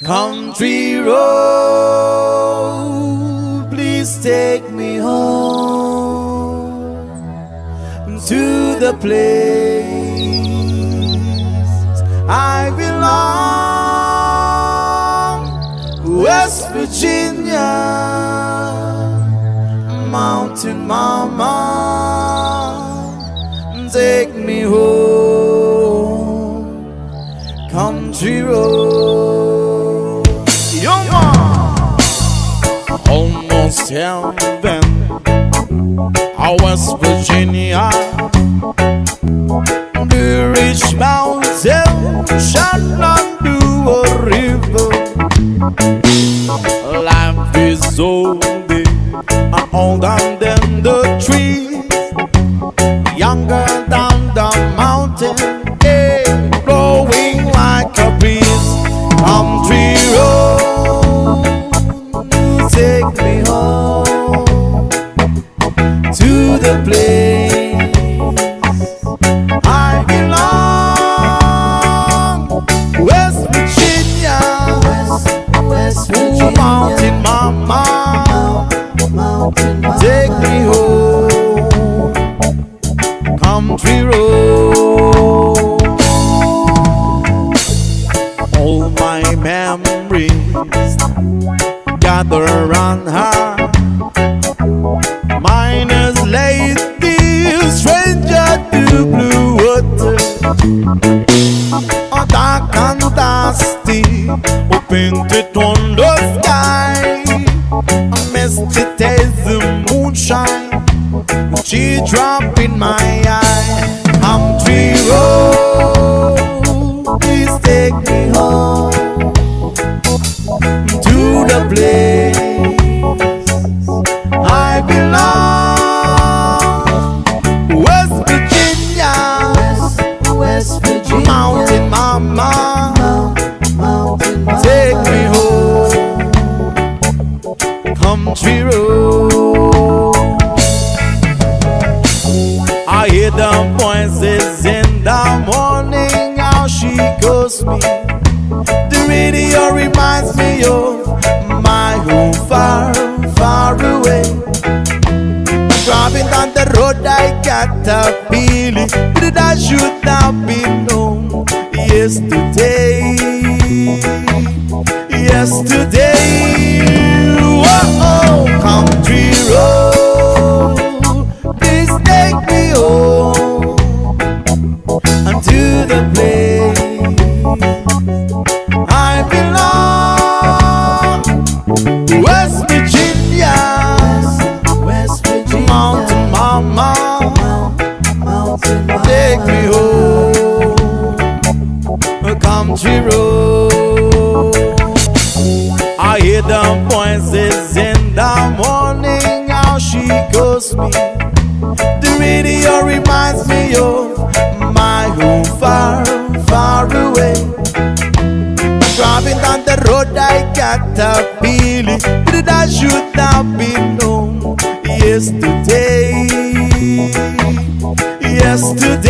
Country road, please take me home to the place I belong, West Virginia, Mountain Mama, take me home, country road. Almost heaven, West Virginia. The rich mountain shall undo a river. Life is older and older than the trees, younger than the mountain, hey, blowing like a breeze. Country road, take me home to the place I belong, West Virginia, West Virginia. Mountain Mama, take me home, country road. All my memories gather around her, miners lady, stranger to blue water. Dark and dusty, painted on the sky. A misty taste of moonshine, she drop in my eye. Country road, please take me home to the place I belong, West Virginia, West Virginia. Mountain Mama, take me home, country road. I hear the voices in the morning, how she calls me. The radio reminds me of my home far, far away. Driving down the road, I got a feeling that I should have been home yesterday. Yesterday, oh, country road, please take me home unto the place I belong, West Virginia, West Virginia. Mountain Mama, take me home, a country road. I hear the voices in the morning, how she calls me. The radio reminds me of my home far, far away. Driving down the road, I got a feeling that I should have been home yesterday. Yesterday.